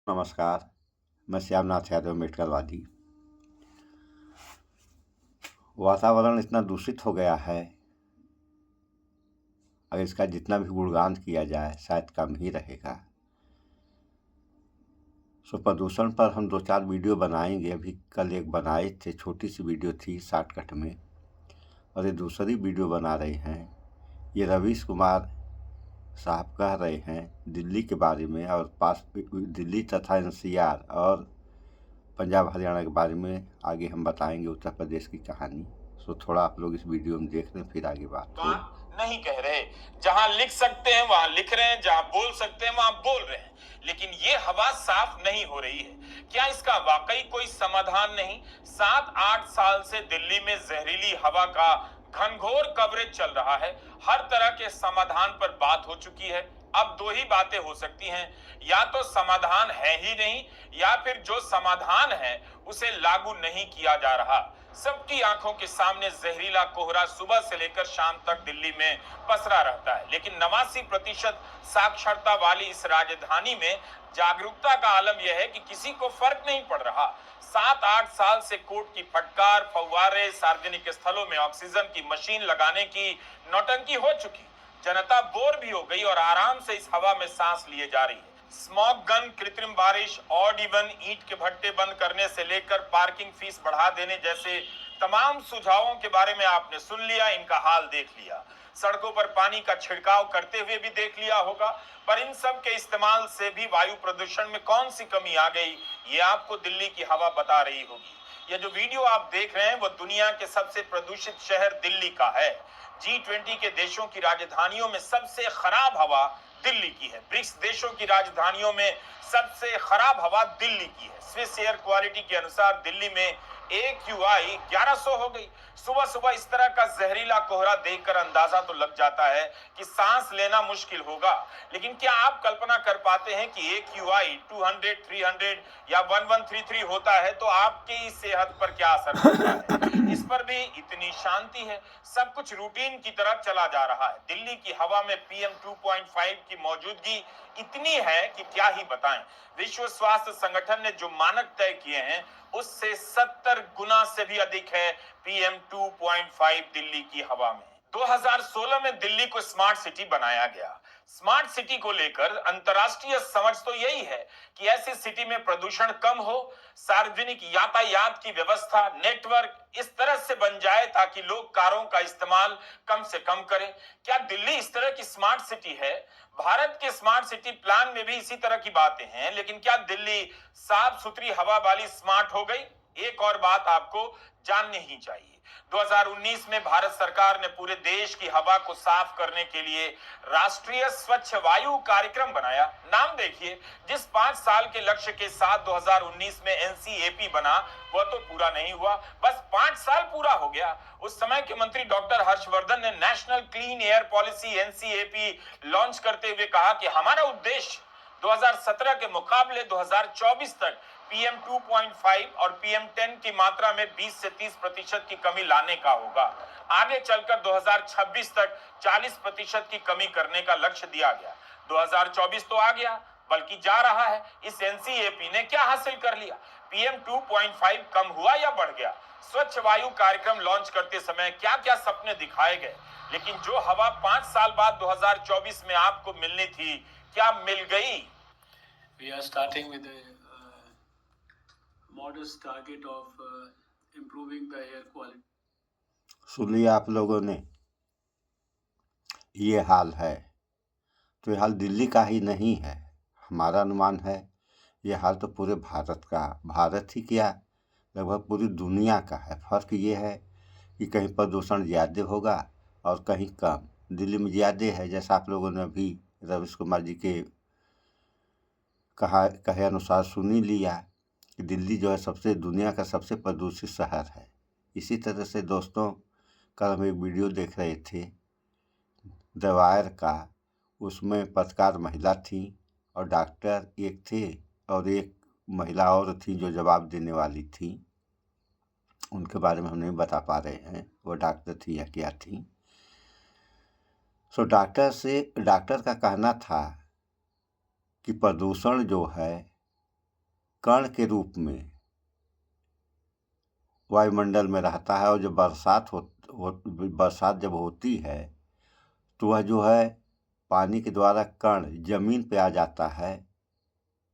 नमस्कार। मैं श्यामनाथ यादव, मेटकलवादी। वातावरण इतना दूषित हो गया है, अगर इसका जितना भी गुणगान किया जाए शायद कम ही रहेगा। प्रदूषण पर हम 2-4 वीडियो बनाएंगे। अभी कल एक बनाए थे, छोटी सी वीडियो थी शॉर्टकट में, और ये दूसरी वीडियो बना रहे हैं। ये रवीश कुमार साहब कह रहे हैं दिल्ली के बारे में, और पास दिल्ली तथा एनसीआर और पंजाब हरियाणा के बारे में आगे हम बताएंगे उत्तर प्रदेश की कहानी। थोड़ा आप लोग इस वीडियो में देख लें, फिर आगे बात हो। नहीं कह रहे, जहां लिख सकते हैं वहां लिख रहे हैं, जहां बोल सकते हैं वहां बोल रहे हैं, लेकिन ये हवा साफ नहीं हो रही है। क्या इसका वाकई कोई समाधान नहीं? 7-8 साल से दिल्ली में जहरीली हवा का घनघोर कवरेज चल रहा है। हर तरह के समाधान पर बात हो चुकी है। अब दो ही बातें हो सकती हैं, या तो समाधान है ही नहीं, या फिर जो समाधान है उसे लागू नहीं किया जा रहा। सबकी आंखों के सामने जहरीला कोहरा सुबह से लेकर शाम तक दिल्ली में पसरा रहता है, लेकिन 89% साक्षरता वाली इस राजधानी में जागरूकता का आलम यह है कि किसी को फर्क नहीं पड़ रहा। 7-8 साल से कोर्ट की फटकार, फव्वारे, सार्वजनिक स्थलों में ऑक्सीजन की मशीन लगाने की नौटंकी हो चुकी। जनता बोर भी हो गई और आराम से इस हवा में सांस लिए जा रही है। स्मॉग गन, कृत्रिम बारिश, ऑड इवन, ईंट के भट्टे बंद करने से लेकर पार्किंग फीस बढ़ा देने जैसे तमाम सुझावों के बारे में आपने सुन लिया, इनका हाल देख लिया। सड़कों पर पानी का छिड़काव करते हुए भी देख लिया होगा, पर इन सब के इस्तेमाल से भी वायु प्रदूषण में कौन सी कमी आ गई, ये आपको दिल्ली की हवा बता रही होगी। ये जो वीडियो आप देख रहे हैं वो दुनिया के सबसे प्रदूषित शहर दिल्ली का है। G20 के देशों की राजधानियों में सबसे खराब हवा दिल्ली की है। ब्रिक्स देशों की राजधानियों में सबसे खराब हवा दिल्ली की है। स्विस एयर क्वालिटी के अनुसार दिल्ली में AQI 1100 हो गई। सुबह सुबह इस तरह का जहरीला कोहरा देखकर अंदाजा तो लग जाता है कि सांस लेना मुश्किल होगा, लेकिन क्या आप कल्पना कर पाते हैं कि AQI 200, 300 या 1133 होता है तो आपकी सेहत पर क्या असर पड़ता है? इस पर भी इतनी शांति है, सब कुछ रूटीन की तरह चला जा रहा है। दिल्ली की हवा में PM 2.5 की मौजूदगी इतनी है कि क्या ही बताएं। विश्व स्वास्थ्य संगठन ने जो मानक तय किए हैं उससे 70 गुना से भी अधिक है PM 2.5 दिल्ली की हवा में। 2016 में दिल्ली को स्मार्ट सिटी बनाया गया। स्मार्ट सिटी को लेकर अंतर्राष्ट्रीय समझ तो यही है कि ऐसी सिटी में प्रदूषण कम हो, सार्वजनिक यातायात की व्यवस्था, नेटवर्क इस तरह से बन जाए ताकि लोग कारों का इस्तेमाल कम से कम करें। क्या दिल्ली इस तरह की स्मार्ट सिटी है? भारत के स्मार्ट सिटी प्लान में भी इसी तरह की बातें हैं, लेकिन क्या दिल्ली साफ सुथरी हवा वाली स्मार्ट हो गई? एक और बात आपको जाननी ही चाहिए। 2019 में भारत सरकार ने पूरे देश की हवा को साफ करने के लिए राष्ट्रीय स्वच्छ वायु कार्यक्रम बनाया। नाम देखिए, जिस 5 साल के लक्ष्य के साथ 2019 में NCAP बना वह तो पूरा नहीं हुआ, बस 5 साल पूरा हो गया। उस समय के मंत्री डॉक्टर हर्षवर्धन ने national clean air policy NCAP launch करते हुए कहा कि हमारा उद्देश्य 2017 के मुकाबले 2024 तक PM 2.5 और PM 10 की मात्रा में 20 से 30% की कमी लाने का होगा। आगे चलकर 2026 तक 40% की कमी करने का लक्ष्य दिया गया। 2024 तो आ गया, बल्कि जा रहा है। इस NCAP ने क्या हासिल कर लिया? PM 2.5 कम हुआ या बढ़ गया? स्वच्छ वायु कार्यक्रम लॉन्च करते समय क्या क्या सपने दिखाए गए, लेकिन जो हवा 5 साल बाद 2024 में आपको मिलनी थी, क्या मिल गई? We are starting with a modest target of improving the air quality. सुन लिया आप लोगों ने, ये हाल है तो ये हाल दिल्ली का ही नहीं है। हमारा अनुमान है ये हाल तो पूरे भारत का, भारत ही क्या लगभग पूरी दुनिया का है। फर्क ये है कि कहीं प्रदूषण ज़्यादा होगा और कहीं कम। दिल्ली में ज़्यादा है, जैसा आप लोगों ने अभी रवीश कुमार जी के कहे अनुसार सुन ही लिया कि दिल्ली जो है सबसे दुनिया का सबसे प्रदूषित शहर है। इसी तरह से दोस्तों, कल हम एक वीडियो देख रहे थे द वायर का, उसमें पत्रकार महिला थी और डॉक्टर एक थे और एक महिला और थी जो जवाब देने वाली थी। उनके बारे में हम नहीं बता पा रहे हैं वो डॉक्टर थी या क्या थी। डॉक्टर का कहना था कि प्रदूषण जो है कण के रूप में वायुमंडल में रहता है, और जब बरसात जब होती है तो वह जो है पानी के द्वारा कण जमीन पे आ जाता है,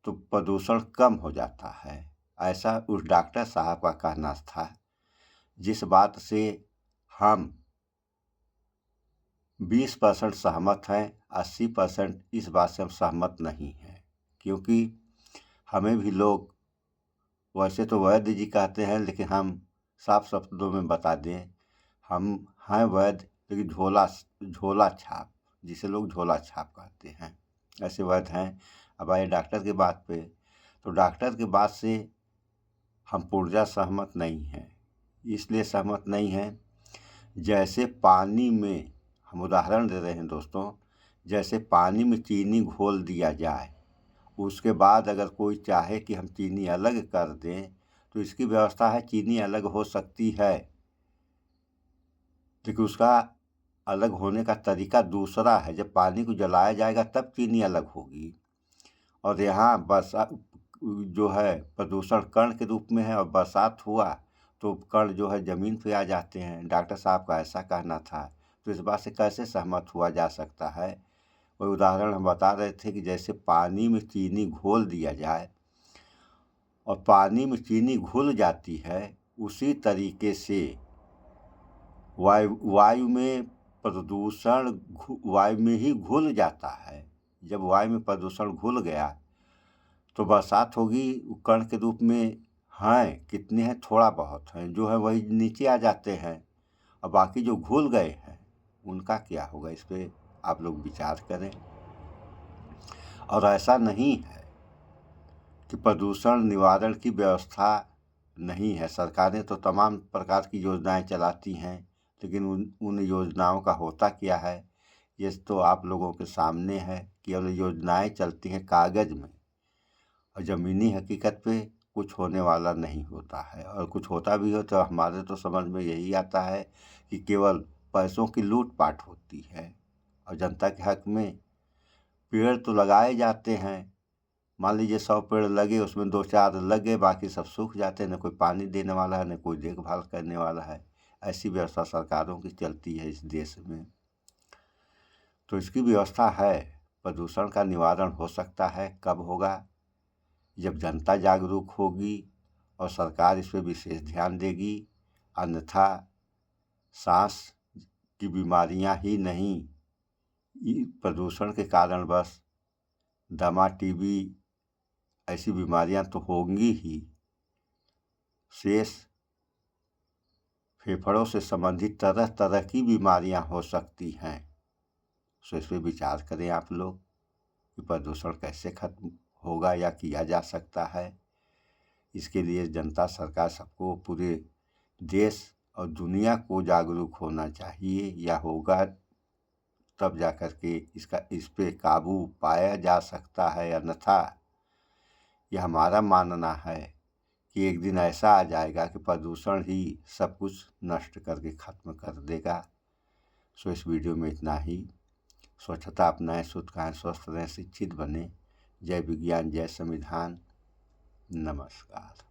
तो प्रदूषण कम हो जाता है। ऐसा उस डॉक्टर साहब का कहना था, जिस बात से हम 20% सहमत हैं, 80% इस बात से हम सहमत नहीं हैं। क्योंकि हमें भी लोग वैसे तो वैद्य जी कहते हैं, लेकिन हम साफ शब्दों में बता दें, हम हैं वैद्य, लेकिन झोला छाप, जिसे लोग झोला छाप कहते हैं, ऐसे वैद्य हैं। अब आए डॉक्टर की बात पे, तो डॉक्टर की बात से हम पूर्णतः सहमत नहीं हैं। इसलिए सहमत नहीं हैं, जैसे पानी में, हम उदाहरण दे रहे हैं दोस्तों, जैसे पानी में चीनी घोल दिया जाए, उसके बाद अगर कोई चाहे कि हम चीनी अलग कर दें, तो इसकी व्यवस्था है, चीनी अलग हो सकती है, लेकिन उसका अलग होने का तरीका दूसरा है। जब पानी को जलाया जाएगा तब चीनी अलग होगी। और यहाँ बरसात जो है प्रदूषण कण के रूप में है, और बरसात हुआ तो कण जो है ज़मीन पे आ जाते हैं। डॉक्टर साहब का ऐसा कहना था, तो इस बात से कैसे सहमत हुआ जा सकता है। वही उदाहरण हम बता रहे थे कि जैसे पानी में चीनी घोल दिया जाए और पानी में चीनी घुल जाती है, उसी तरीके से वायु में प्रदूषण वायु में ही घुल जाता है। जब वायु में प्रदूषण घुल गया तो बरसात होगी। कण के रूप में हैं, कितने हैं, थोड़ा बहुत हैं, जो है वही नीचे आ जाते हैं, और बाकी जो घुल गए हैं उनका क्या होगा, इस पर आप लोग विचार करें। और ऐसा नहीं है कि प्रदूषण निवारण की व्यवस्था नहीं है। सरकारें तो तमाम प्रकार की योजनाएं चलाती हैं, लेकिन उन योजनाओं का होता क्या है, ये तो आप लोगों के सामने है। केवल योजनाएं चलती हैं कागज़ में, और ज़मीनी हकीकत पे कुछ होने वाला नहीं होता है। और कुछ होता भी हो तो हमारे तो समझ में यही आता है कि केवल पैसों की लूट-पाट होती है, और जनता के हक में पेड़ तो लगाए जाते हैं। मान लीजिए 100 पेड़ लगे, उसमें 2-4 लगे, बाकी सब सूख जाते हैं। न कोई पानी देने वाला है, न कोई देखभाल करने वाला है। ऐसी व्यवस्था सरकारों की चलती है इस देश में। तो इसकी व्यवस्था है, प्रदूषण का निवारण हो सकता है। कब होगा? जब जनता जागरूक होगी और सरकार इस पर विशेष ध्यान देगी। अन्यथा सांस की बीमारियां ही नहीं, प्रदूषण के कारण बस दमा, टीबी ऐसी बीमारियां तो होंगी ही, शेष फेफड़ों से संबंधित तरह तरह की बीमारियां हो सकती हैं। सो इस पर विचार करें आप लोग कि प्रदूषण कैसे खत्म होगा या किया जा सकता है। इसके लिए जनता, सरकार, सबको, पूरे देश और दुनिया को जागरूक होना चाहिए, या होगा तब जाकर के इस पे काबू पाया जा सकता है। अन्यथा यह हमारा मानना है कि एक दिन ऐसा आ जाएगा कि प्रदूषण ही सब कुछ नष्ट करके ख़त्म कर देगा। सो इस वीडियो में इतना ही। स्वच्छता अपनाएं, शुद्ध खाएं, स्वस्थ रहें, शिक्षित बने। जय विज्ञान, जय संविधान। नमस्कार।